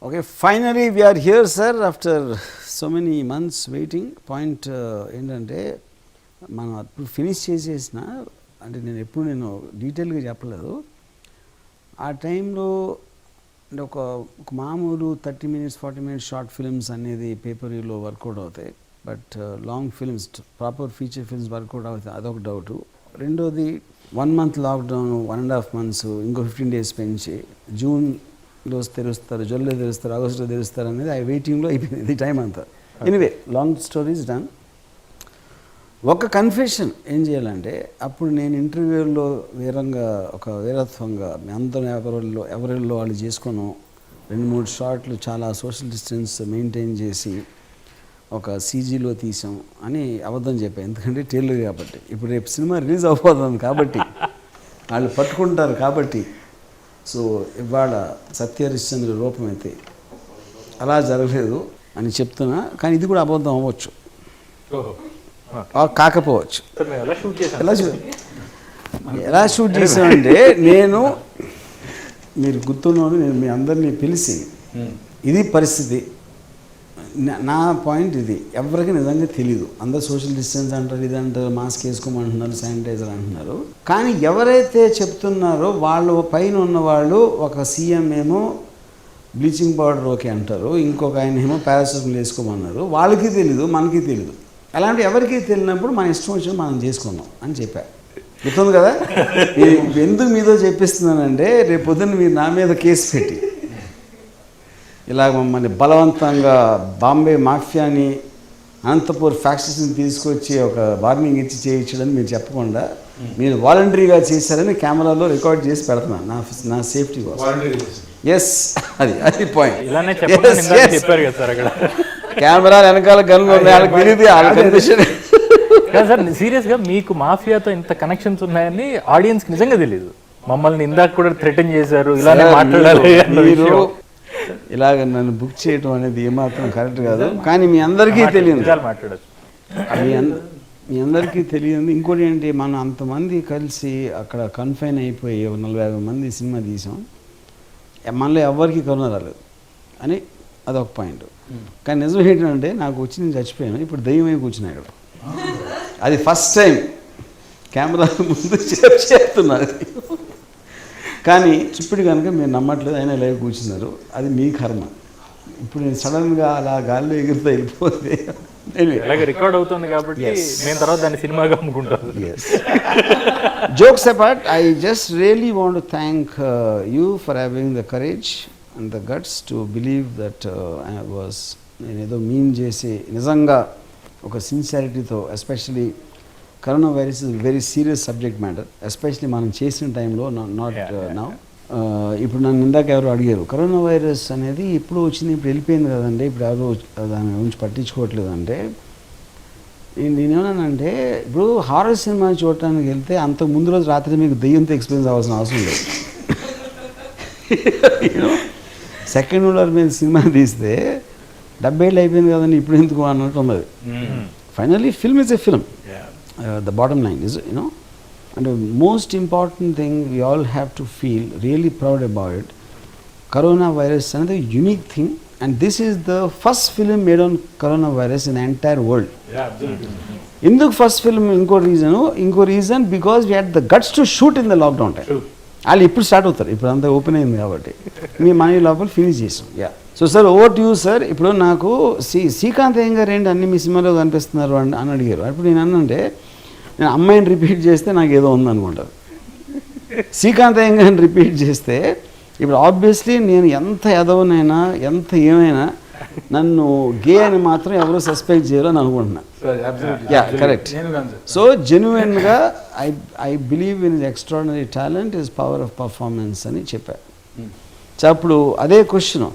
Okay, finally we are here, sir, after so many months waiting. Point ఏంటంటే మనం అప్పుడు finish చేసేసిన అంటే నేను డీటెయిల్గా చెప్పలేదు. ఆ టైంలో అంటే ఒక మామూలు 30 minutes 40 minutes షార్ట్ ఫిల్మ్స్ అనేది పేపర్లో వర్కౌట్ అవుతాయి. But long films proper feature films work out అవుతాయి, అదొక డౌటు. రెండోది 1 month లాక్డౌన్, 1.5 months, ఇంకో 15 days పెంచి జూన్లో తెరుస్తారు, జూలైలో తెరుస్తారు, ఆగస్టులో తెరుస్తారు అనేది ఆ వెయిటింగ్లో అయిపోయింది టైం అంతా. Anyway, long stories done. ఒక కన్ఫెషన్ ఏం చేయాలంటే, అప్పుడు నేను ఇంటర్వ్యూలో వీరత్వంగా అందరం ఎవరిలో వాళ్ళు చేసుకోను 2-3 షాట్లు చాలా సోషల్ డిస్టెన్స్ మెయింటైన్ చేసి ఒక సీజీలో తీసాం అని అబద్ధం చెప్పాను. ఎందుకంటే టైలర్ కాబట్టి, ఇప్పుడు రేపు సినిమా రిలీజ్ అవ్వబోతుంది కాబట్టి వాళ్ళు పట్టుకుంటారు కాబట్టి. సో ఇవాళ సత్యహరిశ్చంద్ర రూపం అయితే అలా జరగలేదు అని చెప్తున్నా. కానీ ఇది కూడా అబద్ధం అవ్వచ్చు, కాకపోవచ్చు. ఎలా షూట్ చేసామంటే, మీరు గుర్తున్నాను, నేను మీ అందరినీ పిలిచి ఇది పరిస్థితి, నా పాయింట్ ఇది, ఎవరికి నిజంగా తెలీదు. అందరు సోషల్ డిస్టెన్స్ అంటారు, ఇది అంటారు, మాస్క్ వేసుకోమంటున్నారు, శానిటైజర్ అంటున్నారు. కానీ ఎవరైతే చెప్తున్నారో వాళ్ళు పైన ఉన్నవాళ్ళు, ఒక సీఎం ఏమో బ్లీచింగ్ పౌడర్ ఓకే అంటారు, ఇంకొక ఆయన ఏమో పారాసిటమాల్ వేసుకోమన్నారు. వాళ్ళకి తెలీదు, మనకి తెలీదు. అలాంటి ఎవరికి తెలియనప్పుడు మన ఇష్టం వచ్చిన మనం చేసుకున్నాం అని చెప్పా. గుర్తుంది కదా? ఎందుకు మీతో చెప్పిస్తున్నానంటే, రేపు పొద్దున్న మీరు నా మీద కేసు పెట్టి ఇలాగ మమ్మల్ని బలవంతంగా బాంబే మాఫియాని, అనంతపూర్ ఫ్యాక్షన్స్ని తీసుకొచ్చి ఒక వార్నింగ్ ఇచ్చి చేయించడని మీరు చెప్పకుండా మీరు వాలంటరీగా చేశారని కెమెరాలో రికార్డ్ చేసి పెడుతున్నాను నా సేఫ్టీ కోసం. ఎస్, అది పాయింట్. కెమెరా వెనకాల గన్లు ఉన్నాయి, వాళ్ళకి తెలియదు, వాళ్ళకి కనిపిస్తుంది. సార్, సీరియస్గా మీకు మాఫియాతో ఇంత కనెక్షన్స్ ఉన్నాయని ఆడియన్స్కి నిజంగా తెలియదు. మమ్మల్ని ఇందాక కూడా థ్రెటన్ చేశారు, ఇలానే మాట్లాడాలి. మీరు ఇలాగ నన్ను బుక్ చేయటం అనేది ఏమాత్రం కరెక్ట్ కాదు. కానీ మీ అందరికీ తెలియదు, మీ అందరికీ తెలియదు. ఇంకోటి ఏంటి, మనం అంతమంది కలిసి అక్కడ కన్ఫైన్ అయిపోయి 40-50 మంది సినిమా తీసాం, మనలో ఎవరికి కరోనా రాలేదు అని అదొక పాయింట్. కానీ నిజం ఏంటంటే, నాకు వచ్చి నేను చచ్చిపోయాను, ఇప్పుడు దయ్యమై కూర్చున్నాడు. అది ఫస్ట్ టైం కెమెరా ముందు చెప్తున్నది. కానీ ఇప్పుడు కనుక మీరు నమ్మట్లేదు, అయినా లైవ్ కూర్చున్నారు, అది మీ కర్మ. ఇప్పుడు నేను సడన్గా అలా గాల్లో ఎగురుతూ వెళ్ళిపోతే రికార్డ్ అవుతుంది కాబట్టి నేను తర్వాత దాన్ని సినిమాగా అమ్ముకుంటాను. Jokes apart, I just really want to thank you for having the courage and the guts to believe that నేను ఏదో మీన్ చేసి నిజంగా ఒక సిన్సియారిటీతో, especially corona virus is very serious subject matter, especially మనం చేసిన టైంలో, నాట్ నౌ. ఇప్పుడు నన్ను ఇందాక ఎవరు అడిగారు, కరోనా వైరస్ అనేది ఇప్పుడు వచ్చింది, ఇప్పుడు వెళ్ళిపోయింది కదండి, ఇప్పుడు ఎవరు దాని గురించి పట్టించుకోవట్లేదు అంటే, నేనేమన్నానంటే, ఇప్పుడు హారర్ సినిమా చూడటానికి వెళ్తే అంతకు ముందు రోజు రాత్రి మీకు దెయ్యంతో ఎక్స్పీరియన్స్ అవ్వాల్సిన అవసరం లేదు. సెకండ్ ఓనర్ మీద సినిమా తీస్తే 70 ఏళ్ళు అయిపోయింది కదండి, ఇప్పుడు ఎందుకు అన్నట్టు ఉన్నది. Finally film is a film. The bottom line is, and the most important thing we all have to feel really proud about it, coronavirus is another unique thing, and this is the first film made on coronavirus in the entire world. Yeah, absolutely. Induk first film, inko reason because we had the guts to shoot in the lockdown time. వాళ్ళు ఇప్పుడు start అవుతారు, ఇప్పుడు అంతా open అయింది కాబట్టి మీ money లోపల finish చేసాం. So sir, over to you sir. ఇప్పుడు నాకు శ్రీకాంత్ అయ్య గారు ఏంటి అన్ని మీ సినిమాలో కనిపిస్తున్నారు అని అడిగారు. అప్పుడు నేను అన్నంటే, నేను అమ్మాయిని రిపీట్ చేస్తే నాకు ఏదో ఉందనుకుంటారు, శ్రీకాంత్ అయ్య గారిని రిపీట్ చేస్తే ఇప్పుడు ఆబ్వియస్లీ నేను ఎంత ఎదవనైనా ఎంత ఏమైనా నన్ను గే అని మాత్రం ఎవరు సస్పెక్ట్ చేయరు అని అనుకుంటున్నా. కరెక్ట్. సో జెన్యున్గా I believe in his extraordinary talent, his power of performance అని చెప్పారు. అప్పుడు అదే క్వశ్చన్,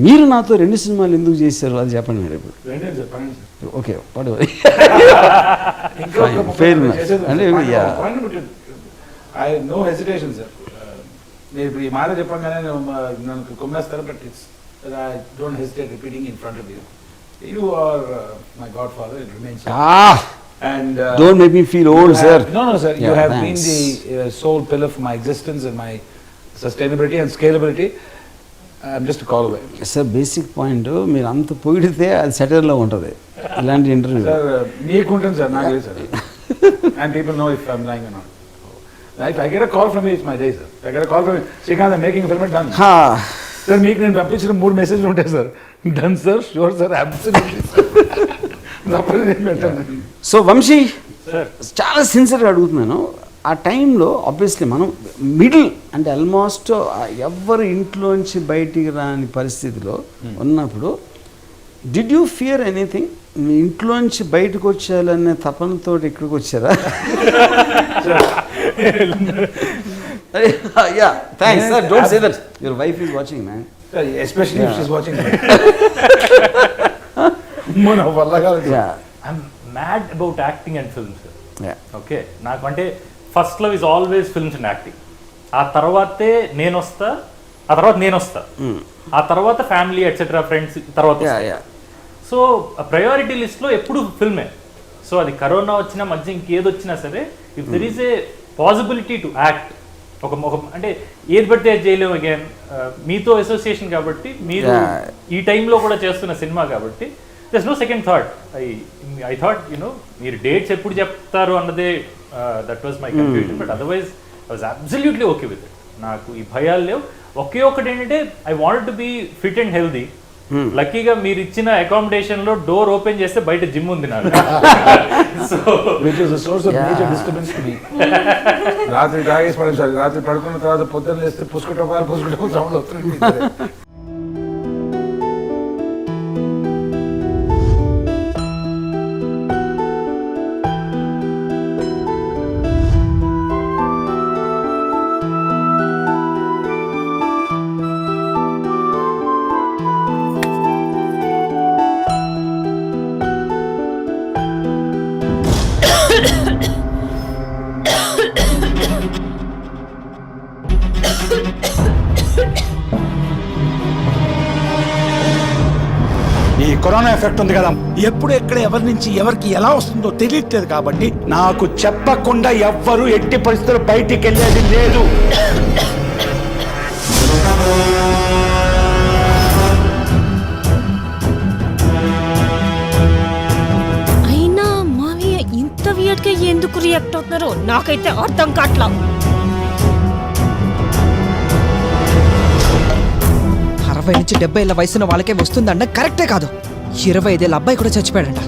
మీరు నాతో 2 సినిమాలు ఎందుకు చేశారు అది చెప్పండి మీరు ఇప్పుడు. ఓకే, మీరు ఇప్పుడు ఈ మాట చెప్పగానే నన్ను కొమ్మేస్తారు, but it's I don't hesitate repeating in front of you. You are my godfather, it remains so. And don't make me feel old, sir. No, sir. You have been the sole pillar for my existence and my sustainability and scalability. I'm just a call away. Sir basic point మీరు అంత పొగిడితే అది సెటర్లో ఉంటుంది ఇలాంటి interview. Sir, మీకుంటుంది sir, నాకు లేదు sir. And people know if I'm lying or not. If I get a call from you, it's my day, sir. If I get a call from you, Srikanth, I'm making a film, done. Sir మీకు నేను పంపించిన 3 మెసేజ్లు ఉంటాయి sir. Done sir, sure sir, absolutely sir. తప్పని నేను పెట్టాను. So Vamsi చాలా సిన్సియర్గా అడుగుతున్నాను, ఆ టైంలో ఆబ్వియస్లీ మనం మిడిల్ అంటే ఆల్మోస్ట్ ఎవరు ఇంట్లోంచి బయటికి రాని పరిస్థితిలో ఉన్నప్పుడు డిడ్ యూ ఫియర్ ఎనీథింగ్? మీ ఇంట్లోంచి బయటకు వచ్చేయాలనే తపనతో ఇక్కడికి వచ్చారా? Yeah, thanks sir, don't say that, your wife is watching man. Especially if she's watching. మన వల్ల కాదు. I'm mad about acting and films. Yeah. Okay, నాకు అంటే first love is always films and acting. ఆ తర్వాతే నేను వస్తా, ఆ తర్వాత నేను వస్తా, ఆ తర్వాత ఫ్యామిలీ ఎట్సెట్రా ఫ్రెండ్స్ తర్వాత. సో ప్రయారిటీ లిస్ట్లో ఎప్పుడు ఫిల్మే. సో అది కరోనా వచ్చినా మధ్య ఇంకేది వచ్చినా సరే, if there is a possibility to act, ఒక అంటే ఏది పడితే అది చేయలేము. అగైన్ మీతో అసోసియేషన్ కాబట్టి, మీరు ఈ టైంలో కూడా చేస్తున్న సినిమా కాబట్టి there's no second thought. I thought మీరు డేట్స్ ఎప్పుడు చెప్తారు అన్నదే that was my confusion. But otherwise I was absolutely okay with it. నాకు ఈ భయాలు లేవు. ఒకే ఒకటి ఏంటంటే I want to be fit and healthy. లక్కీగా మీరు ఇచ్చిన అకామిడేషన్ లో డోర్ ఓపెన్ చేస్తే బయట జిమ్ ఉంది నాకు. So which is the source of major disturbance to me. రాత్రి తాగేసి పడే సార్, రాత్రి పడుకున్న తర్వాత పొద్దున్న లేస్తే పుసుకుంటూ సౌండ్ అవుతుంది. ఈ కరోనా ఎఫెక్ట్ ఉంది కదా, ఎప్పుడు ఎక్కడ ఎవరి నుంచి ఎవరికి ఎలా వస్తుందో తెలియట్లేదు. కాబట్టి నాకు చెప్పకుండా ఎవ్వరూ ఎట్టి పరిస్థితుల్లో బయటికి వెళ్ళేది లేదు. అయినా మావయ్య ఇంత వియర్డ్ గా ఎందుకు రియాక్ట్ అవుతున్నారో నాకైతే అర్థం కావట్లా. 60 నుంచి 70 ఏళ్ల వయసున్న వాళ్ళకే వస్తుందన్న కరెక్టే కాదు. 25 ఏళ్ళ అబ్బాయి కూడా చచ్చిపోయాడంట.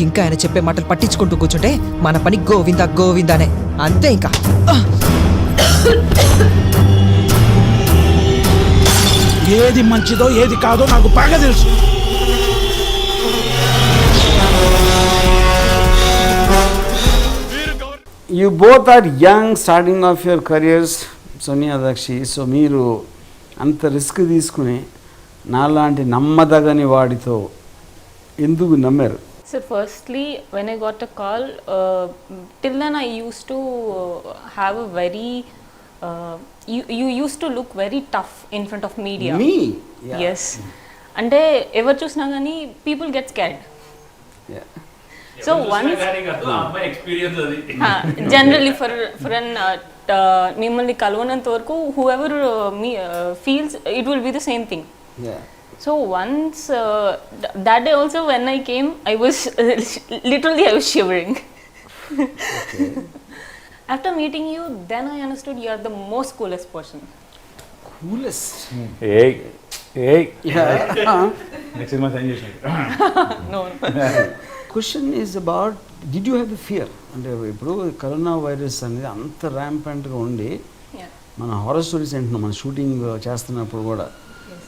ఇంకా ఆయన చెప్పే మాటలు పట్టించుకుంటూ కూర్చుంటే మన పని గోవిందా గోవిందానే, అంతే. ఇంకా ఏది మంచిదో ఏది కాదో నాకు బాగా తెలుసు. You both are young, starting off your careers, Sonia, Dakshi. So మీరు అంత రిస్క్ తీసుకుని నాలాంటి నమ్మదగని వాడితో ఎందుకు నమ్మారు? So firstly, when I got a call, till then I used to have a very, you used to look very tough in front of media. Me? Yes. అంటే ఎవరు చూసినా కానీ people get scared. Yeah. So once experience అది generally for an మిమ్మల్ని కలవనంత వరకు whoever feels it will be the same thing. Yeah. So once that day also when I came, I was literally I was shivering. Okay. After meeting you, then I understood you are the most coolest person. Coolest. ఏయ్ ఏయ్ Yeah. Next cinema sign చేసినాడు. No. Question is about did you have the fear? అంటే ఇప్పుడు corona virus అనేది అంత ర్యాంపెంట్గా ఉండి Yeah. మన horror stories ఏంటున్నాం మన షూటింగ్ చేస్తున్నప్పుడు కూడా.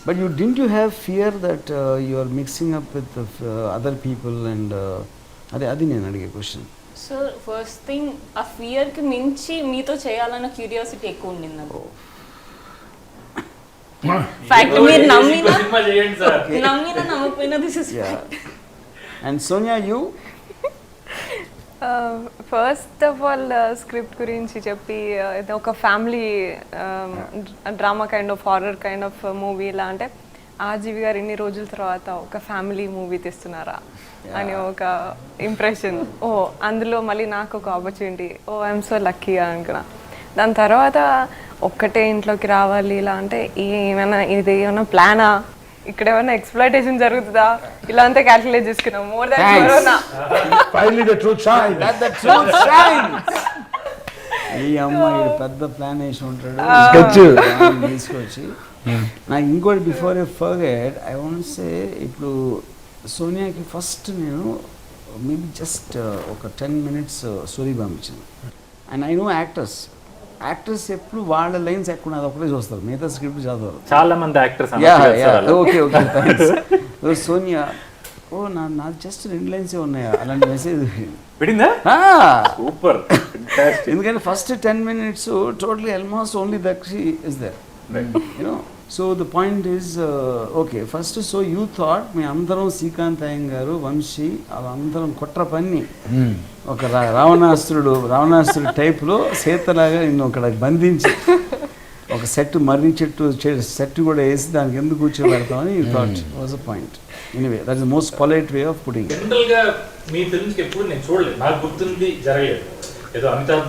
But you didn't you have fear that you are mixing up with other people and అది నేను అడిగే క్వశ్చన్. So first thing, ఆ ఫియర్ కి మించి మీతో చేయాలన్న క్యూరియాసిటీ ఎక్కువ ఉండింది నాకు. ఫ్యాక్ట్ మీరు నమ్మినా సినిమా చేయండి సార్. నమ్మకపోయినా this is and Sonia you? First of all script గురించి చెప్పి ఇది ఒక family drama kind of horror kind of movie ఇలా అంటే ఆర్జీవి గారు ఇన్ని రోజుల తర్వాత ఒక ఫ్యామిలీ మూవీ తీస్తున్నారా అని ఒక ఇంప్రెషన్. అందులో మళ్ళీ నాకు ఒక ఆపర్చునిటీ. ఐఎమ్ సో లక్కీ అనుకున్నా. దాని తర్వాత ఒక్కటే ఇంట్లోకి రావాలి ఇలా అంటే ఏమైనా ఇది ఏమైనా ప్లానా, ఇక్కడ ఏమైనా ఎక్స్‌ప్లాయిటేషన్ జరుగుతుందా, ఇలా అంతా క్యాల్కులేట్ చేసుకున్నాం. More than corona. Finally the truth shine. ఈ అమ్మాయి పెద్ద ప్లాన్ వేసి ఉంటాడు తీసుకొచ్చి. నాకు ఇంకోటి before A forget I want say, ఇప్పుడు సోనియాకి ఫస్ట్ నేను మేబీ జస్ట్ ఒక 10 minutes స్టోరీ పంపించాను. అండ్ ఐ నో యాక్టర్స్ ఎప్పుడు వాళ్ళ లైన్స్ ఎక్కడ అది ఒకటే చూస్తారు, మిగతా స్క్రిప్ట్ చదవరు. చాలా మంది యాక్టర్స్ ఓకే సోనియా నాది జస్ట్ 2 lines ఉన్నాయి, అలాంటి మెసేజ్ విడిందా? సూపర్. ఎందుకంటే first 10 minutes totally almost only that she is there, you know. So the point is okay first. So you thought మీ అందరం శ్రీకాంత్ అయ్యంగారు, వంశీ అందరం కుట్ర పన్ని ఒక రావణాసురుడు టైప్లో సీతలాగా నిన్ను అక్కడ బంధించి ఒక సెట్ మర్రి చెట్టు సెట్ కూడా వేసి దానికి ఎందుకు కూర్చోబెడతామని you thought was a point. Anyway that is the most polite way of putting. జనరల్గా మీ ఫిల్మ్స్కి ఎప్పుడు నేను చూడలేదు, నాకు గుర్తుంది జరగలేదు. ఏదో అమితాబ్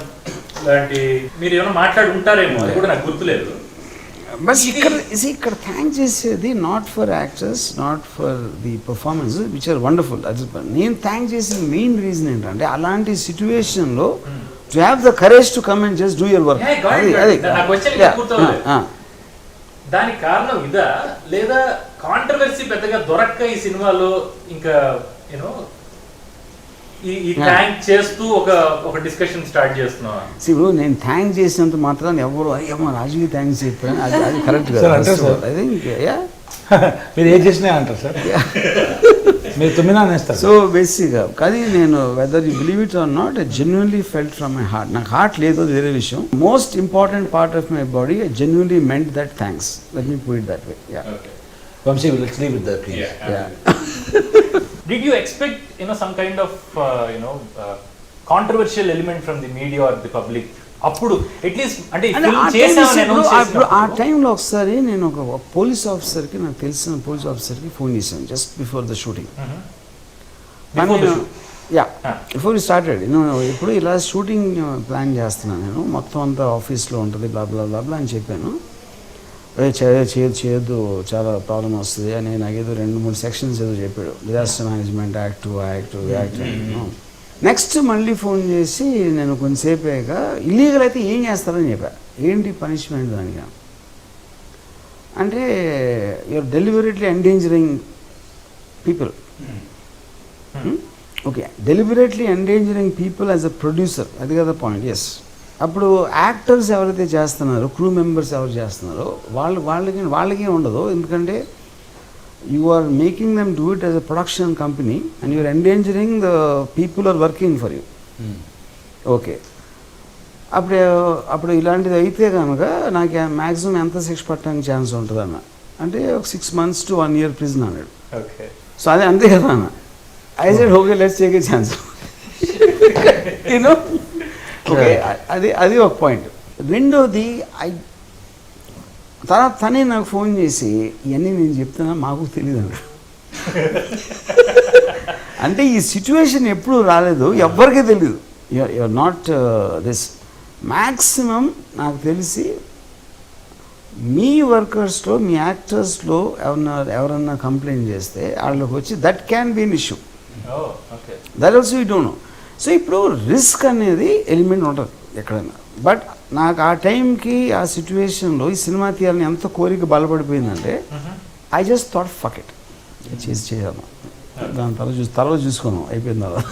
లాంటి మీరు ఏమైనా మాట్లాడి ఉంటారేమో, అది కూడా నాకు గుర్తులేదు. బట్ ఇక్కడ థ్యాంక్ చేసేది not for actors, not for the performance which are wonderful. నేను థ్యాంక్ చేసిన మెయిన్ రీజన్ ఏంటంటే అలాంటి సిచ్యువేషన్లో to have the courage to come and just do your work. దానికి కారణం ఇదా, లేదా కాంట్రవర్సీ పెద్దగా దొరక్క ఈ సినిమాలో ఇంకా యూనో ఈ థ్యాంక్ చేస్తూ ఒక డిస్కషన్ స్టార్ట్ చేస్తున్నాం? ఇప్పుడు నేను థ్యాంక్ చేసినంత మాత్రం ఎవరు అయ్యమ్మా రాజుకి థ్యాంక్స్ చెప్పాను, అది కరెక్ట్ కదా. మీరు ఏం చేసినా అంటారు సార్, మీరు తొమ్మిది అనేస్తారు. సో బేసిక్గా కానీ నేను whether you believe it or not, I genuinely felt from my heart. నాకు హార్ట్ లేదు వేరే విషయం. Most important part of my body I genuinely meant that thanks. Let me put it that way. Vamshi, let's leave with that, please. Did you expect some kind of controversial element from the media or the public? అప్పుడు at least అంటే ఆ టైంలో ఒకసారి నేను ఒక police ఆఫీసర్కి, నాకు తెలిసిన పోలీస్ ఆఫీసర్కి ఫోన్ చేశాను just before the shooting. Before we started. ఇప్పుడు ఇలా షూటింగ్ ప్లాన్ చేస్తున్నాను నేను, మొత్తం అంతా ఆఫీస్లో ఉంటుంది బ్లా బ్లా బ్లా బ్లా అని చెప్పాను. చేయొద్దు చాలా ప్రాబ్లం వస్తుంది అని నాకేదో 2-3 సెక్షన్స్ ఏదో చెప్పాడు. Disaster management act. నెక్స్ట్ మళ్ళీ ఫోన్ చేసి నేను కొంతసేపు అయ్యాక ఇల్లీగల్ అయితే ఏం చేస్తారని చెప్పా. ఏంటి పనిష్మెంట్ దానికి అంటే you're deliberately endangering people. Okay, deliberately endangering people as a producer, అది కదా పాయింట్. ఎస్. అప్పుడు యాక్టర్స్ ఎవరైతే చేస్తున్నారో, క్రూ మెంబర్స్ ఎవరు చేస్తున్నారో వాళ్ళకి ఉండదు. ఎందుకంటే you are making them do it as a production company and you're endangering the people are working for you. Okay, అప్పుడు ఇలాంటిది అయితే కనుక నాకు మ్యాక్సిమం ఎంత శిక్ష పట్టడానికి ఛాన్స్ ఉంటుంది అన్న అంటే ఒక 6 months to 1 year ప్రిజన్ అన్నాడు. సో అదే అంతే కదా అన్న. I said okay let's take a chance, you know. Okay, అది ఒక పాయింట్. రెండోది తర్వాత తనే నాకు ఫోన్ చేసి ఇవన్నీ నేను చెప్తున్నా మాకు తెలియదు అన్నాడు. అంటే ఈ సిచ్యువేషన్ ఎప్పుడు రాలేదు, ఎవ్వరికీ తెలియదు. You're not this. మ్యాక్సిమం నాకు తెలిసి మీ వర్కర్స్లో, మీ యాక్టర్స్లో ఎవరన్నా కంప్లైంట్ చేస్తే వాళ్ళకి వచ్చి that can be an issue. That also you don't know. So ఇప్పుడు రిస్క్ అనేది ఎలిమెంట్ ఉంటుంది ఎక్కడైనా. బట్ నాకు ఆ టైంకి ఆ సిచ్యువేషన్లో ఈ సినిమా తీయాలని ఎంత కోరిక బలపడిపోయిందంటే I just thought fuck it, చేయాలి. దాని తర్వాత చూసుకున్నాం అయిపోయిన తర్వాత.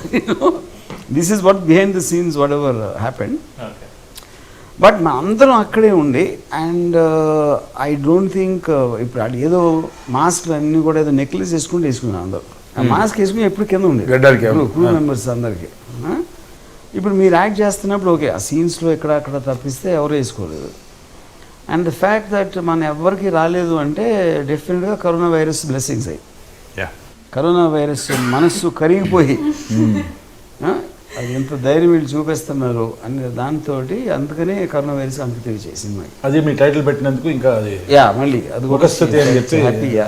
This is what behind the scenes whatever happened. But మా అందరం అక్కడే ఉండి అండ్ ఐ డోంట్ థింక్ ఇప్పుడు అది ఏదో మాస్క్లు అన్నీ కూడా ఏదో నెక్లెస్ వేసుకున్నాను అందరూ. ఆ మాస్క్ వేసుకుని ఎప్పుడు కింద ఉంది క్రూ మెంబర్స్ అందరికీ. ఇప్పుడు మీరు యాక్ట్ చేస్తున్నప్పుడు ఓకే ఆ సీన్స్లో ఎక్కడక్కడ తప్పిస్తే ఎవరు వేసుకోలేదు. అండ్ ద ఫ్యాక్ట్ దట్ మన ఎవరికి రాలేదు అంటే డెఫినెట్గా కరోనా వైరస్ బ్లెస్సింగ్స్ అయ్యి, కరోనా వైరస్ మనస్సు కరిగిపోయి అది ఎంత ధైర్యం వీళ్ళు చూపిస్తున్నారు అనే దాంతో అందుకనే కరోనా వైరస్ అంకితం చేసి సినిమాకి. అది మీ టైటిల్ పెట్టినందుకు ఇంకా అది మళ్ళీ అది ఒక స్థితి అని చెప్పి హ్యాపీగా.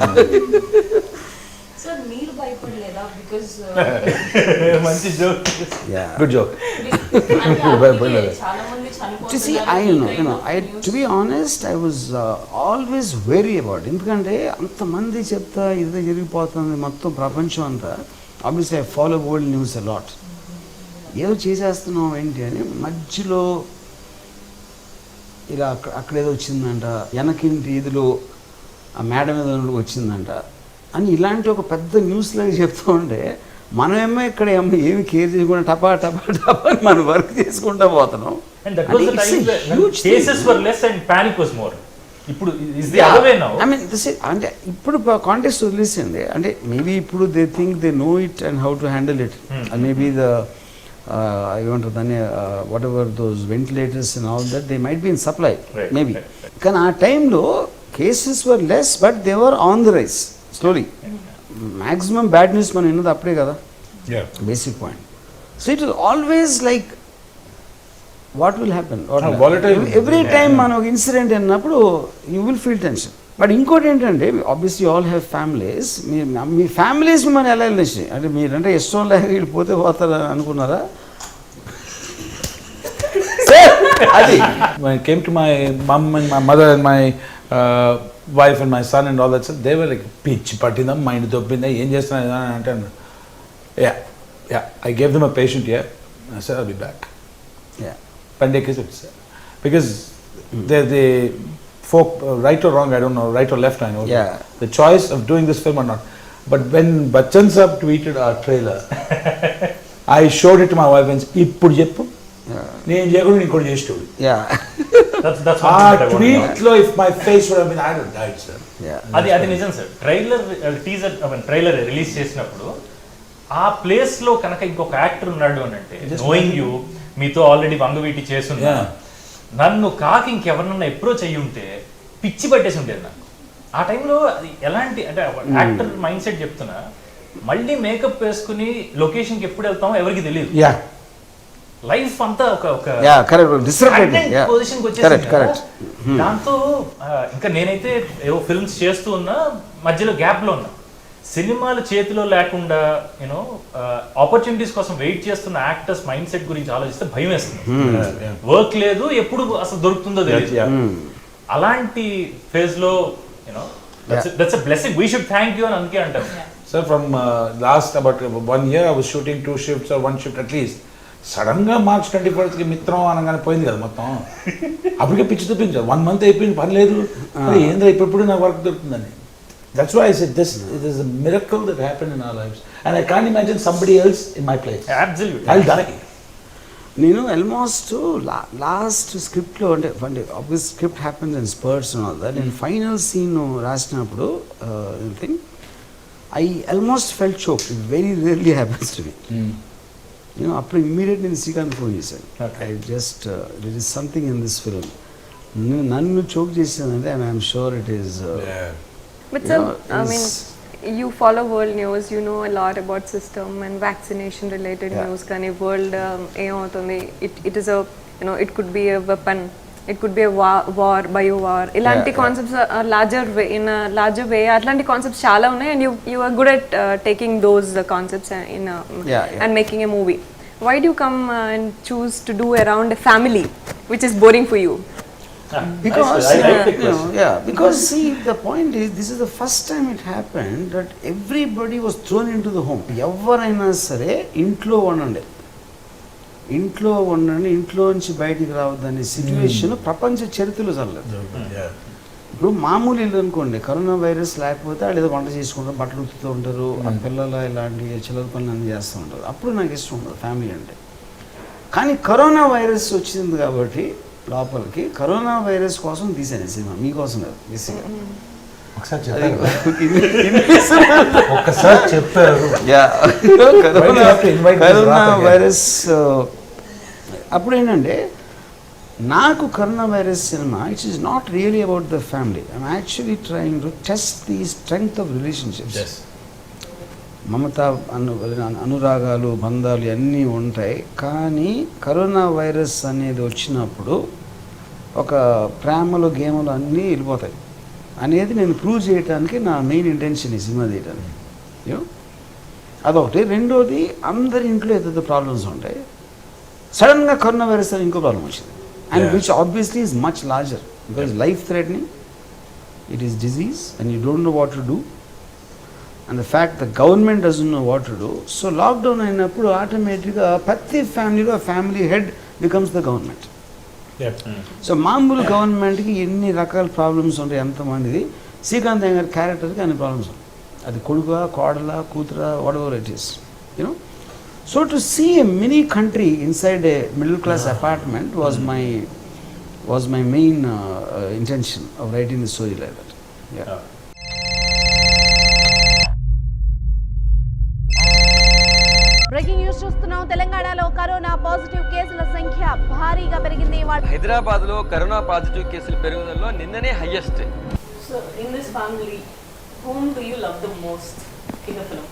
సార్ మీరు భయపడలేదా బికాజ్ మంచి జోక్. Yeah. Good joke. చాలా మంది To see, to be honest, I was always wary about it. ఎందుకంటే అంతమంది చెప్తా ఇది జరిగిపోతుంది మొత్తం ప్రపంచం అంతా. Obviously I follow world news a lot. ఏదో చేసేస్తున్నాం ఏంటి అని మధ్యలో ఇలా అక్కడేదో వచ్చిందంట, వెనకింటి ఇదిలో ఆ మేడ మీద వచ్చిందంట అని ఇలాంటి ఒక పెద్ద న్యూస్ లాగా చెప్తూ ఉంటే మనమేమో ఇక్కడ ఏమి కేర్ చేయకుండా టపా అని మనం వర్క్ చేసుకుంటూ పోతున్నాం. And that was the time when cases were less and panic was more. ఇప్పుడు is the other way now. I mean, అంటే ఇప్పుడు కాంటెక్స్ట్ వదిలేసింది. అంటే మేబీ ఇప్పుడు they think they know it and how to handle it. And maybe the ఏమంటారు దాన్ని what ever those ventilators and all that they might be in supply maybe. కానీ ఆ టైంలో cases were less but they were on the rice slowly. Maximum bad news మనం విన్నది అప్పుడే కదా, basic point. So it is always like what will happen every time మనం ఒక incident అన్నప్పుడు you will feel tension. But ఇంకోటి ఏంటంటే obviously all have families. Me families మిమ్మల్ని ఎలా వెళ్ళేసి అంటే మీరంటే ఇష్టం లేక వీళ్ళు పోతారు అనుకున్నారా? అది When it came to my mom and my mother and my wife and my son and all that stuff, they were like, pitch pattinda, mind doppinda, em chestunnaru ani antaru. Yeah, I gave them a patient here. I said I'll be back. Yeah. Pandekis వచ్చా because they folk, right or wrong, I don't know, right or left, I know. Yeah. The choice of doing this film or not. But when Bachchan Saab tweeted our trailer, I showed it to my wife and said, ఇప్పుడు చెప్పు నేను చేయకుండా ఇంకోటి చేసేవాడు. Yeah. That's ఆ what I tweet లో if my face would have been, I would have died, sir. Yeah. అది నిజం సార్. ట్రైలర్ రిలీజ్ చేసినప్పుడు ఆ ప్లేస్ లో కనుక ఇంకొక యాక్టర్ ఉన్నాడు అని అంటే, నోయింగ్ యూ, మీతో ఆల్రెడీ వంగవీటి చేస్తున్నా, నన్ను కాకి ఇంకెవరినన్నా అప్రోచ్ అయ్యి ఉంటే పిచ్చి పట్టేసి ఉండేది నాకు. ఆ టైంలో అది ఎలాంటి అంటే యాక్టర్ మైండ్ సెట్ చెప్తున్నా, మళ్ళీ మేకప్ వేసుకుని లొకేషన్కి ఎప్పుడు వెళ్తామో ఎవరికి తెలియదు. లైఫ్ అంతా ఒక పొజిషన్కి వచ్చేసింది. దాంతో ఇంకా నేనైతే ఏవో ఫిల్మ్స్ చేస్తూ ఉన్నా, మధ్యలో గ్యాప్ లో ఉన్నా. సినిమాలు చేతిలో లేకుండా యూనో ఆపర్చునిటీస్ కోసం వెయిట్ చేస్తున్న యాక్టర్స్ మైండ్ సెట్ గురించి ఆలోచిస్తే భయం వేస్తుంది. వర్క్ లేదు, ఎప్పుడు అసలు దొరుకుతుందో తెలియదు. అలాంటి ఫేజ్ లో you know that's a blessing, we should thank you అని అందుకే అంటారు. Sir, from last about 1 year I was shooting 2 shifts or 1 shift at least. Sudden గా March 21st మిత్రం అనగానే పోయింది కదా మొత్తం. అప్పటికే పిచ్చి చూపించారు. 1 month అయిపోయింది, పని లేదు, ఏంద్రా ఇప్పుడు నాకు వర్క్ దొరుకుతుందని. That's why I said this is a miracle that happened in our lives, and I can't imagine somebody else in my place. Absolutely. I'll die. నేను ఆల్మోస్ట్ లాస్ట్ స్క్రిప్ట్లో అంటే obvious script happens in spurts and all that. నేను final scene రాసినప్పుడు thing I almost felt choke. It very rarely happens to me. నేను అప్పుడు immediate నేను Srikanth phone చేశాను. I just there is something in this film. నన్ను choke చేసిందంటే I'm sure it is. But sir, I mean, you follow world news, you know a lot about system and vaccination related news. Kani world it is a, you know, it could be a weapon, it could be a war, bio war. Ilanti concepts are larger way, in a larger way. Atlanti concepts chala unnai, and you are good at taking those concepts and making a movie. Why do you come and choose to do around a family, which is boring for you? Because I like the question. because see, the point is, this is the first time it happened that everybody was thrown into the home. ఎవరైనా సరే ఇంట్లో ఉండండి, ఇంట్లో నుంచి బయటికి రావద్దనే situation ప్రపంచ చరిత్రలో జరగలేదు. ఇప్పుడు మామూలు ఇల్లు అనుకోండి, కరోనా వైరస్ లేకపోతే వాళ్ళు ఏదో వంట చేసుకుంటారు, బట్టలు ఉతుకుతూ ఉంటారు, ఆ పిల్లలు ఇలాంటి చిల్లర పనులు అన్నీ చేస్తూ ఉంటారు. అప్పుడు నాకు ఇష్టం ఉండదు ఫ్యామిలీ అంటే. కానీ కరోనా వైరస్ వచ్చింది కాబట్టి లోపలికి, కరోనా వైరస్ కోసం తీసాను సినిమా, మీకోసం కాదు బేసిక్గా. ఒకసారి చెప్పారు కరోనా వైరస్. అప్పుడు ఏంటంటే నాకు corona virus cinema it's is not really about the family. I'm actually trying to test the strength of relationships. మమత అనురాగాలు బంధాలు అన్నీ ఉంటాయి, కానీ కరోనా వైరస్ అనేది వచ్చినప్పుడు ఒక ప్రేమలు గేములు అన్నీ వెళ్ళిపోతాయి అనేది నేను ప్రూవ్ చేయడానికి నా మెయిన్ ఇంటెన్షన్ ఈ సినిమా తీయడానికి. యూనో అదొకటి. రెండోది అందరి ఇంట్లో ఏదైతే ప్రాబ్లమ్స్ ఉంటాయి, సడన్గా కరోనా వైరస్ అని ఇంకో ప్రాబ్లం వచ్చింది, and which obviously is much larger because life threatening, it is disease and you don't know what to do, and the fact the government doesn't know what to do. So lockdown అయినప్పుడు ఆటోమేటిక్గా ప్రతి ఫ్యామిలీలో family head becomes the government. So మామూలు గవర్నమెంట్కి ఎన్ని రకాల problems ఉంటాయి, ఎంతమందిది శ్రీకాంత్ అయ్యర్ క్యారెక్టర్కి అన్ని ప్రాబ్లమ్స్ ఉంటాయి, అది కొడుక కోడల కూతుర whatever it is you know. So to see a mini country inside a middle class apartment was my main intention of writing the story like that. Breaking news చూస్తున్నాం. తెలంగాణలో కరోనా పాజిటివ్ కేసుల సంఖ్య భారీగా పెరిగింది. హైదరాబాద్ లో కరోనా పాజిటివ్ కేసులు పెరుగుదలలో నిన్ననే highest. So in this family, whom do you love the most in the film?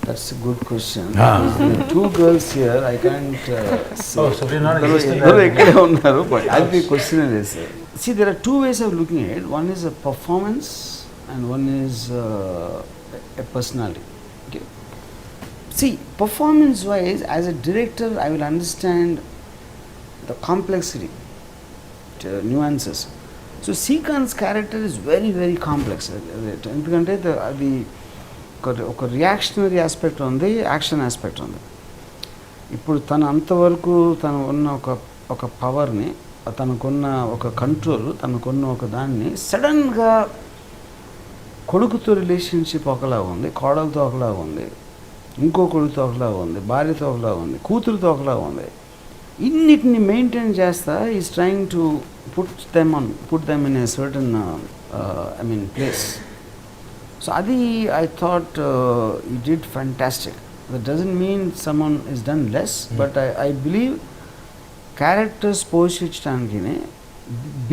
That's a good question. There are two girls here. I can't say. Oh, so we're not existing. ekkade unnaru, but I'll be questioning this. See, there are two ways of looking at it. One is a performance, and one is a personality. Okay. See, performance-wise, as a director, I will understand the complexity, nuances. So Srikanth's character is very, very complex. ఎందుకంటే అది ఒక reactionary aspect ఉంది, action aspect ఉంది. ఇప్పుడు తను అంతవరకు తను ఉన్న ఒక పవర్ని, తనకున్న ఒక కంట్రోల్, తనకున్న ఒక దాన్ని సడన్గా కొడుకుతో రిలేషన్షిప్ ఒకలాగా ఉంది, కోడలతో ఒకలాగా ఉంది, ఇంకో కొడుకుతో ఒకలాగా ఉంది, భార్యతో ఒకలాగా ఉంది, కూతురుతో ఒకలాగా ఉంది. ఇన్నిటిని మెయింటైన్ చేస్తా is trying to put them in a certain place. So adi I thought he did fantastic. That doesn't mean someone is done less, but I believe characters పోషించడానికినే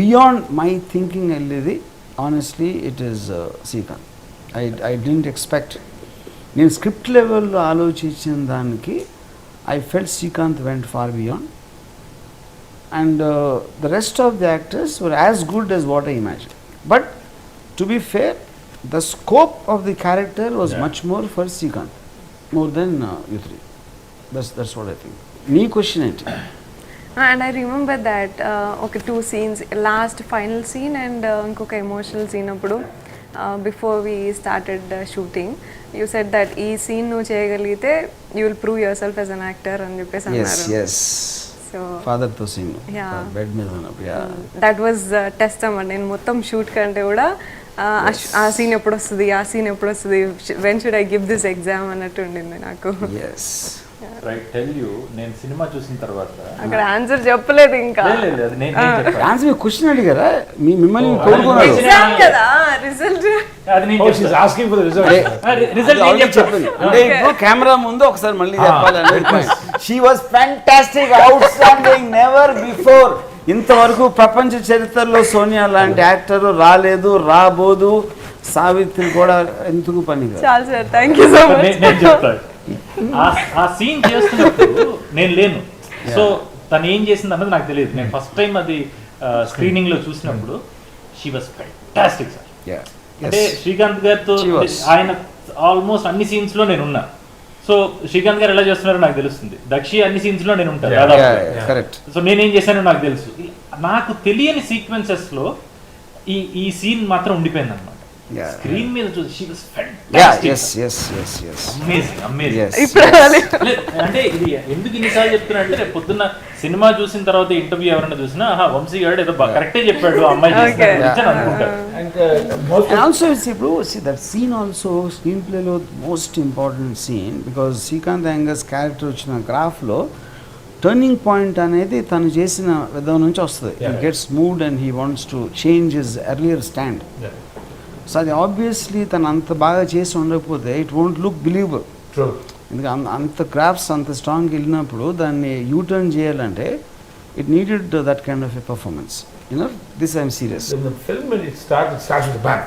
beyond my thinking alledi, honestly it is Srikanth. I didn't expect. నేను script లెవెల్లో ఆలోచించిన దానికి I felt Srikanth went far beyond, and the rest of the actors were as good as what I imagined. But to be fair, the scope of the character was much more for Srikanth, more than you three. That's what I think. Me question it. And I remember that okay, two scenes, last final scene and inkoka emotional scene appudu before we started shooting, you said that ee scene nu cheyagalite you will prove yourself as an actor and cheppesi annaru. Yes. So father to scene bed మీద that was test అమ్మ. నేను మొత్తం shoot కంటే కూడా ఆ scene ఎప్పుడు వస్తుంది, ఆ సీన్ ఎప్పుడు వస్తుంది, when should I give this exam అన్నట్టు ఉండింది నాకు. రైట్ టెల్ యూ, నేను సినిమా చూసిన తర్వాత అక్కడ ఆన్సర్ చెప్పలేదు ఇంకా. ఆన్సర్ క్వశ్చన్ అడిగారా మిమ్మల్ని కోరుకున్నారు ఎగ్జామ్ కదా రిజల్ట్. అది నేను she's asking for the result. Result నేను చెప్పింది అంటే ఇప్పుడు కెమెరా ముందు ఒకసారి మళ్ళీ చెప్పాలి. She was fantastic, out standing, never before. ఇంతవరకు ప్రపంచ చరిత్రలో సోనియా లాంటి యాక్టర్ రాలేదు, రాబోదు. సావిత్రి కూడా ఎందుకు పని చాలు sir, thank you so much. నేను చెప్తాను, ఆ సీన్ చేస్తున్నప్పుడు నేను లేను, సో తను ఏం చేసింది అన్నది నాకు తెలియదు. నేను ఫస్ట్ టైం అది స్క్రీనింగ్ లో చూసినప్పుడు షీ వాజ్ ఫ్యాంటాస్టిక్ సార్. అంటే శ్రీకాంత్ గారితో ఆయన ఆల్మోస్ట్ అన్ని సీన్స్ లో నేను ఉన్నా. సో శ్రీకాంత్ గారు ఎలా చేస్తున్నారో నాకు తెలుస్తుంది, దక్షి అన్ని సీన్స్ లో నేను ఉంటాను దాదాపు. సో నేనేం చేశానో నాకు తెలుసు. నాకు తెలియని సీక్వెన్సెస్ లో ఈ సీన్ మాత్రం ఉండిపోయింది అనమాట. స్క్రీన్ మీద చూసి she was fantastic, amazing amazing. అంటే ఇది ఎందుకు ఇన్నిసార్లు చెప్తున్నా అంటే, రేపు పొద్దున్న సినిమా చూసిన తర్వాత ఇంటర్వ్యూ ఎవరైనా చూసినా వంశీ గారు ఏదో కరెక్టే చెప్పాడు అమ్మాయి అనుకుంటారు. And also see that scene also screenplay lo most important scene, because Srikanth Iyengar's character వచ్చిన గ్రాఫ్ లో టర్నింగ్ పాయింట్ అనేది తను చేసిన విధానం నుంచి వస్తుంది. He gets moved and he wants to change his earlier stand. So అది ఆబ్వియస్లీ తను అంత బాగా చేసి ఉండకపోతే ఇట్ వోంట్ లుక్ బిలీవబుల్. ఎందుకంటే అంత గ్రాఫ్స్ అంత స్ట్రాంగ్ వెళ్ళినప్పుడు దాన్ని యూటర్న్ చేయాలంటే it needed that kind of a performance. You know, this I'm serious. In the film, when it starts with the bang.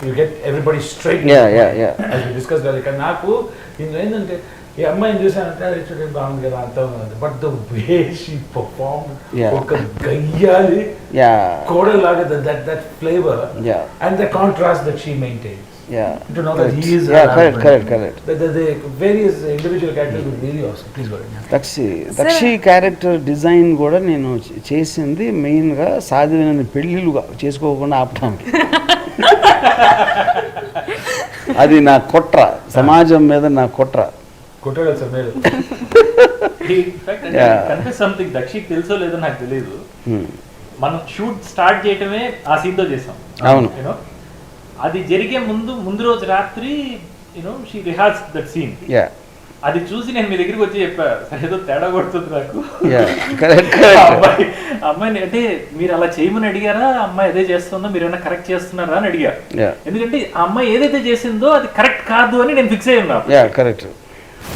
You get everybody straight. Yeah. As we discussed earlier, నాకు ఇందులో ఏంటంటే ఈ అమ్మాయిని చూసానంటే అది చూడండి బాగుంది కదా అంతా ఉంది, but the way she perform, ఒక గయ్యాలి కోడలాగా that flavour and the contrast that she maintains. Yeah. To know that he is. Yeah, correct. The various individual characters will really awesome. Please go ahead. దక్షి character design కూడా నేను చేసింది మెయిన్గా సాధ్యమైన పెళ్ళిళ్ళు చేసుకోకుండా ఆపడానికి. అది నా కుట్ర, సమాజం మీద నా కుట్ర. కొట్టాడు సార్ మీరు. సంథింగ్ దక్షికి తెలుసో లేదో నాకు తెలియదు. మనం షూట్ స్టార్ట్ చేయటమే ఆ సీన్ తో చేసాం. అవును. యూనో అది జరిగే ముందు రోజు రాత్రి you know she rehearse that scene. అది చూసి నేను మీ దగ్గరికి వచ్చి చెప్పా, ఏదో తేడా కొడుతుంది నాకు. అమ్మాయిని అంటే మీరు అలా చేయమని అడిగారా, అమ్మాయి అదే చేస్తుందో మీరు ఏమైనా కరెక్ట్ చేస్తున్నారా అని అడిగా. ఎందుకంటే ఆ అమ్మాయి ఏదైతే చేసిందో అది కరెక్ట్ కాదు అని నేను ఫిక్స్ అయ్యి ఉన్నా.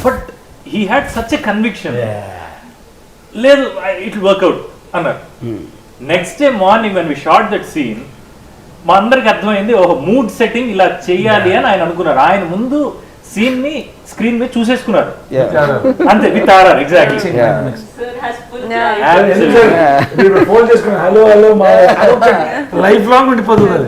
But he had such a conviction. లేదు ఇట్ వర్క్అవుట్ అన్నారు. Next day morning when we shot that scene మా అందరికి అర్థమైంది, ఓహో మూడ్ సెట్టింగ్ ఇలా చెయ్యాలి అని ఆయన అనుకున్నారు. ఆయన ముందు సీన్ ని స్క్రీన్ మీద చూసేసుకున్నారు అంతే. With RR exactly. ఫోన్ చేసుకుని హలో లైఫ్ లాంగ్ ఉండిపోతుంది.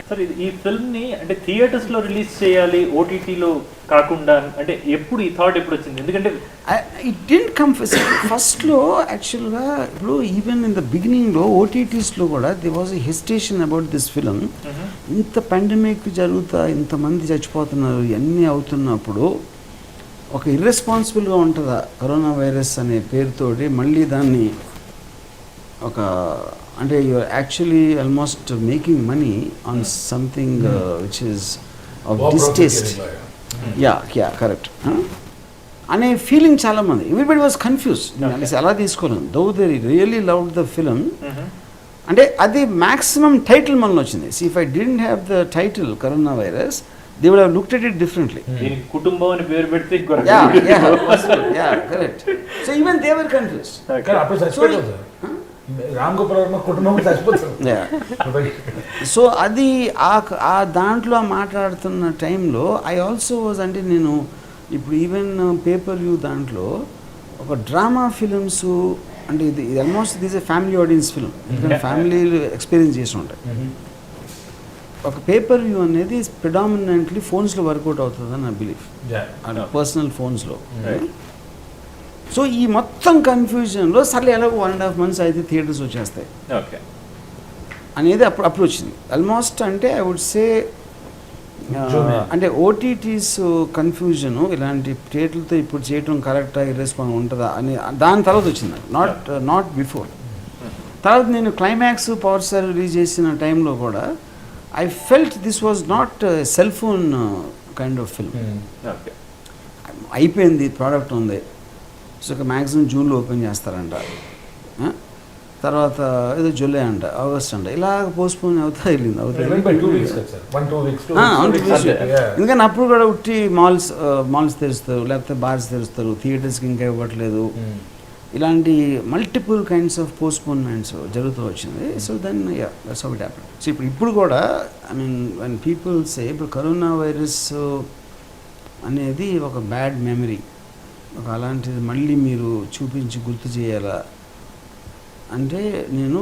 సార్ ఈ ఫిల్మ్ ని అంటే థియేటర్స్ లో రిలీజ్ చేయాలి, ఓటీటీలో కాకుండా అంటే ఎప్పుడు ఈ థాట్ ఎప్పుడు వచ్చింది? ఎందుకంటే ఇట్ డిడ్ంట్ కమ్ ఫస్ట్లో యాక్చువల్గా. ఇప్పుడు ఈవెన్ ఇన్ ద బిగినింగ్లో ఓటీటీస్లో కూడా they was a hesitation about this film. ఇంత పాండమిక్ జరుగుతా, ఇంతమంది చచ్చిపోతున్నారు, ఇవన్నీ అవుతున్నప్పుడు ఒక ఇర్రెస్పాన్సిబుల్గా ఉంటుందా కరోనా వైరస్ అనే పేరుతోటి మళ్ళీ దాన్ని ఒక అంటే you're actually almost making money on something which is of distaste. Yeah correct అనే ఫీలింగ్ చాలామంది, ఎవ్రీబడి వాజ్ కన్ఫ్యూజ్. అనేసి అలా తీసుకోలేం. Though they really loved the film. అంటే అది మ్యాక్సిమం టైటిల్ మనలో వచ్చింది. See if I didn't have the title corona virus, they would have looked at it differently. దీనికి కుటుంబం అని పేరు పెడితే correct. So even they were confused. అప్పుడు చచ్చిపోతుంది రామ్ గోపాల్ వర్మ కుటుంబం చచ్చిపోతుంది. సో అది ఆ దాంట్లో మాట్లాడుతున్న టైంలో ఐ ఆల్సో వాజ్, అంటే నేను ఇప్పుడు ఈవెన్ పేపర్ వ్యూ దాంట్లో ఒక డ్రామా ఫిలిమ్స్ అంటే ఇది almost this A family audience film. ఎందుకంటే ఫ్యామిలీలు ఎక్స్పీరియన్స్ చేసి ఉంటాయి. ఒక పేపర్ వ్యూ అనేది ప్రిడామినెంట్లీ ఫోన్స్లో వర్కౌట్ అవుతుందని నా బిలీఫ్, పర్సనల్ ఫోన్స్లో. సో ఈ మొత్తం కన్ఫ్యూజన్లో సర్లే ఎలాగో 1.5 months అయితే థియేటర్స్ వచ్చేస్తాయి అనేది అప్పుడు వచ్చింది. ఆల్మోస్ట్ అంటే ఐ వుడ్ సే అంటే ఓటీటీస్ కన్ఫ్యూజను ఇలాంటి థియేటర్లతో ఇప్పుడు చేయటం కరెక్టా, ఇర్రెస్పాన్స్ ఉంటుందా అని దాని తర్వాత వచ్చింది, నాట్ బిఫోర్. తర్వాత నేను క్లైమాక్స్ పవర్ స్టార్ రిలీజ్ చేసిన టైంలో కూడా I felt this was not a cell phone kind of film. అయిపోయింది, ప్రోడక్ట్ ఉంది. సో మ్యాక్సిమం జూన్లో ఓపెన్ చేస్తారంట, తర్వాత ఏదో జూలై అంట, ఆగస్ట్ అంట, ఇలా పోస్ట్పోన్ అవుతా వెళ్ళింది. ఎందుకంటే అప్పుడు కూడా ఉట్టి మాల్స్ తెరుస్తారు, లేకపోతే బార్స్ తెరుస్తారు, థియేటర్స్కి ఇంకా ఇవ్వట్లేదు. ఇలాంటి మల్టిపుల్ కైండ్స్ ఆఫ్ పోస్ట్పోన్మెంట్స్ జరుగుతూ వచ్చింది. So then that's how it happened. So ఇప్పుడు కూడా I mean when people say ఇప్పుడు కరోనా వైరస్ అనేది ఒక బ్యాడ్ మెమరీ, ఒక అలాంటిది మళ్ళీ మీరు చూపించి గుర్తు చేయాలా అంటే నేను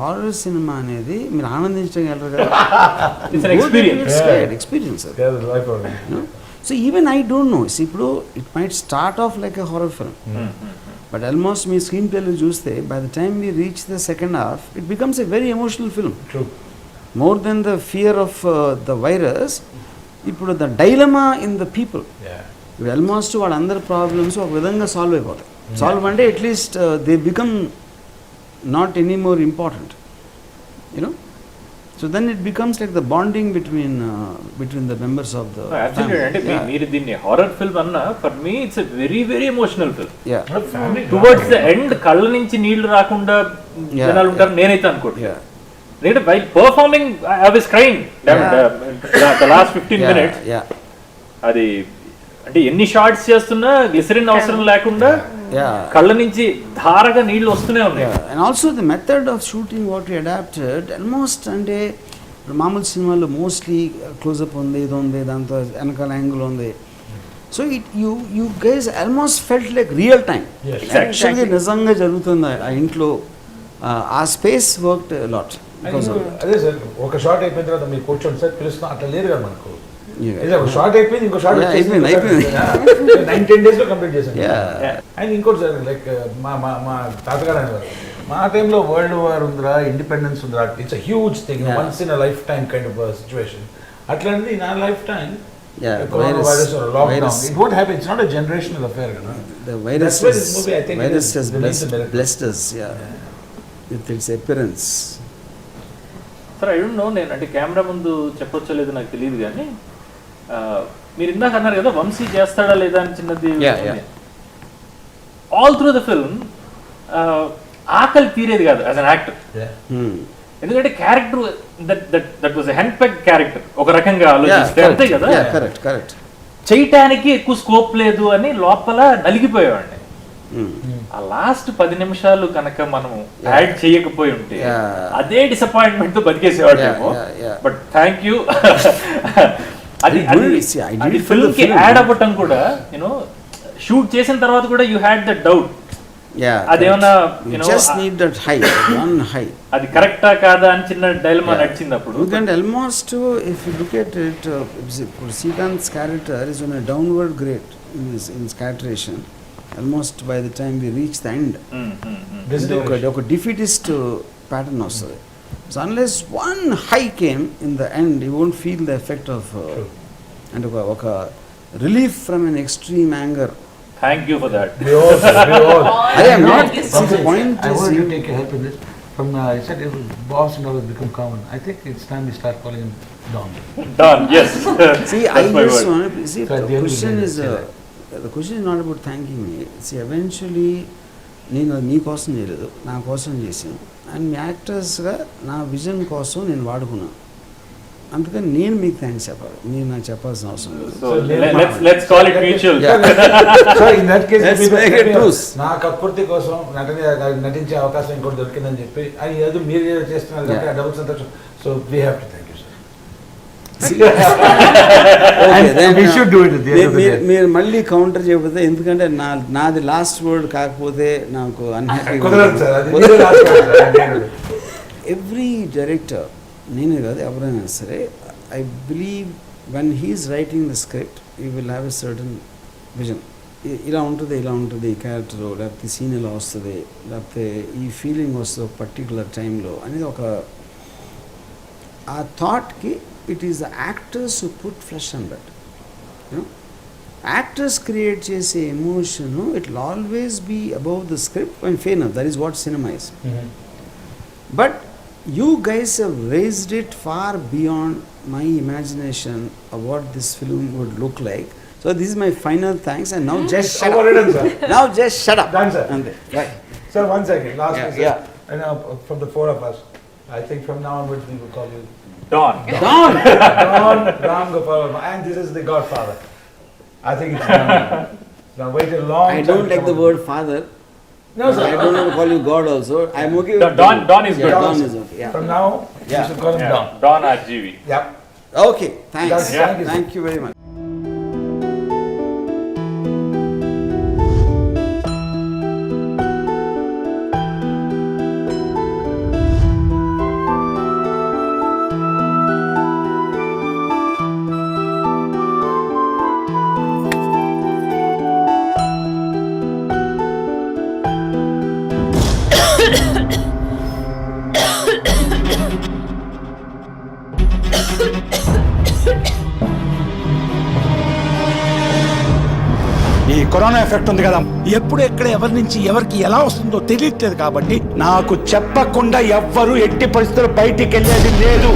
హారర్ సినిమా అనేది మీరు ఆనందించగలరు కదా, experience. So even I don't know. See, it might start off like a horror film, but almost me screenplay చూస్తే by the time we reach the second half, it becomes a very emotional film. True. More than the fear of the virus, ఇప్పుడు the dilemma in the people. ఇప్పుడు almost వాళ్ళందరి problems ఒక విధంగా solve అయిపోతాయి. Solve అంటే at least they become not any more important, you know. So then it becomes like the bonding between the members of the family. అంటే మీరు దీన్ని హారర్ ఫిల్మ్ అన్నా, for me it's a very very emotional film. Towards the end కళ్ళ నుంచి నీళ్లు రాకుండా జనాలు ఉంటారు నేనైతే అనుకుంటున్నా. ఎందుకంటే by performing I was crying the last 15 minutes. అది అంటే ఎన్ని షార్ట్స్ చేస్తున్నా గ్లిసరిన్ అవసరం లేకుండా కళ్ళ నుంచి ధారగా నీళ్లు వస్తూనే ఉన్నాయి. And also the method of shooting what we adapted almost అంటే మామూలు సినిమాల్లో మోస్ట్లీ క్లోజప్ ఉంది, ఇది ఉంది, దాంతో వెనకాల యాంగిల్ ఉంది. So you guys almost felt like real time. యాక్చువల్గా నిజంగా జరుగుతుంది ఆ ఇంట్లో. ఆ స్పేస్ వర్క్డ్ లాట్. అదే సార్, ఒక షార్ట్ అయిపోయిన తర్వాత మీరు కూర్చోండి సార్ పిలుస్తాం, అట్లా లేదు కదా మనకు. Yeah. ఏదో ఒక షార్ట్ అయిపోయింది, ఇంకో షార్ట్ అయిపోయింది. 9-10 days లో కంప్లీట్ చేశాను. Yeah. అండ్ ఇంకోటి సార్, లైక్ మా తాతగారు అనేవారు, మా టైంలో వరల్డ్ వార్ ఉందిరా, ఇండిపెండెన్స్ ఉందిరా, it's a huge thing, once in a life time kind of situation. అట్లాంటిది నా life time corona virus lockdown, it won't happen, it's not a generational affair కదా. The virus That's why this movie, I think, virus it has remains a miracle. blessed us, with its appearance. Sir I don't know, నేను అంటే camera ముందు చెప్పొచ్చో లేదో నాకు తెలియదు కానీ మీరు ఇందాక అన్నారు కదా వంశీ చేస్తాడా లేదా అని చిన్నది. ఆల్ త్రూ ద ఫిల్మ్ ఆకలి తీరేది కాదు యాజ్ అన్ యాక్టర్. ఎందుకంటే character that was hand peg character ఒక రకంగా ఆలోచిస్తే, అంతే కదా. కరెక్ట్. చేయటానికి ఎక్కువ స్కోప్ లేదు అని లోపల నలిగిపోయేవాడిని. ఆ లాస్ట్ 10 నిమిషాలు కనుక మనం యాడ్ చేయకపోయి ఉంటే అదే డిసప్పాయింట్మెంట్ తో బతికేసేవాడేమో. But thank you. అది ఫిల్మ్ కి యాడ్ అవ్వటం కూడా, యూనో షూట్ చేసిన తర్వాత కూడా యూ హ్యాడ్ దట్ డౌట్. అదేమన్నా అది కరెక్టా కాదా అని చిన్న డైలమా నడిచింది అప్పుడు. ఎందుకంటే almost if you look at it, Srikanth character is on a downward grade in characterisation. Almost by the time we reach the end ఒక డిఫీటిస్ట్ ప్యాటర్న్ వస్తుంది. So unless one high came in the end you won't feel the effect of, అంటే ఒక relief from an extreme anger. Thank you for that. We all. I am not. See, the point I is, want to take your help in this. From I said it was boss and all has become common. I think it's time we start calling him Don. Don, yes. See, That's I my just word. want to see. So The question is, the question is not about thanking me. See, eventually, నేను నీ కోసం చేయలేదు, నా కోసం చేశాను. And మీ యాక్టర్స్గా నా vision కోసం నేను వాడుకున్నాను. అందుకని నేను మీకు థ్యాంక్స్ చెప్పాలి, మీరు నాకు చెప్పాల్సిన అవసరం లేదు. So let's call it mutual. So in that case, Let's make it truce. నా కక్కుర్తి కోసం నటించే అవకాశం ఇంకోటి దొరికిందని చెప్పి అది ఏదో మీరు ఏదో చేస్తున్నారు కాబట్టి ఆ డబుల్ సంతోషం. So we have to thank you sir. We should do it at the end of the day. మీరు మళ్ళీ కౌంటర్ చేయకపోతే, ఎందుకంటే నాది లాస్ట్ వర్డ్ కాకపోతే నాకు కుదరదు సార్, అది మీరే last word sir. Every director, నేనే కాదు ఎవరైనా సరే, I believe when he's writing the script you will have a certain vision. ఇలా ఉంటుంది ఈ క్యారెక్టరు, లేకపోతే సీన్ ఇలా వస్తుంది, లేకపోతే ఈ ఫీలింగ్ వస్తుంది ఒక పర్టికులర్ టైంలో అనేది ఒక ఆ థాట్కి it is the actors who put flesh and blood. You know actors create చేసే emotion it will always be above the script and fair enough, that is what cinema is. But you guys have raised it far beyond my imagination of what this film would look like. So this is my final thanks, and now just shut up. Now just shut up. Done, sir. Right. Sir, one second. Last Yeah, one, sir. yeah. And from the four of us, I think from now onwards we will call you Don. Don. Don Ram Gopal Verma. And this is the Godfather. I think it's done. Now wait a long time. I don't like the word father. No, sir. I don't want to call you God also. I'm okay with Don is good. Don is okay. Yeah. From now, you should call him Don. Don RGV. Yep. Okay. Thanks. Thank you, sir. Thank you very much. ఈ corona effect ఉంది కదా, ఎప్పుడు ఎక్కడ ఎవరి నుంచి ఎవరికి ఎలా వస్తుందో తెలియట్లేదు కాబట్టి నాకు చెప్పకుండా ఎవ్వరూ ఎట్టి పరిస్థితుల్లో బయటికి వెళ్ళేది లేదు.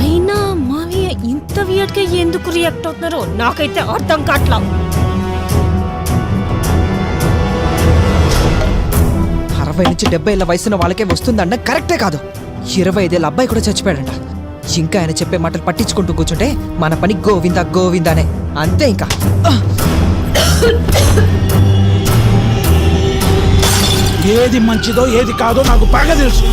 అయినా మావయ్య ఇంత వియర్డ్ గా ఎందుకు రియాక్ట్ అవుతున్నారో నాకైతే అర్థం కావట్లా. 60 నుంచి 70 ఏళ్ళ వయసున్న వాళ్ళకే వస్తుందన్న కరెక్టే కాదు. 25 ఏళ్ళ అబ్బాయి కూడా చచ్చిపోయాడంట. ఇంకా ఆయన చెప్పే మాటలు పట్టించుకుంటూ కూర్చుంటే మన పని గోవిందా గోవిందానే, అంతే. ఇంకా ఏది మంచిదో ఏది కాదో నాకు బాగా తెలుసు.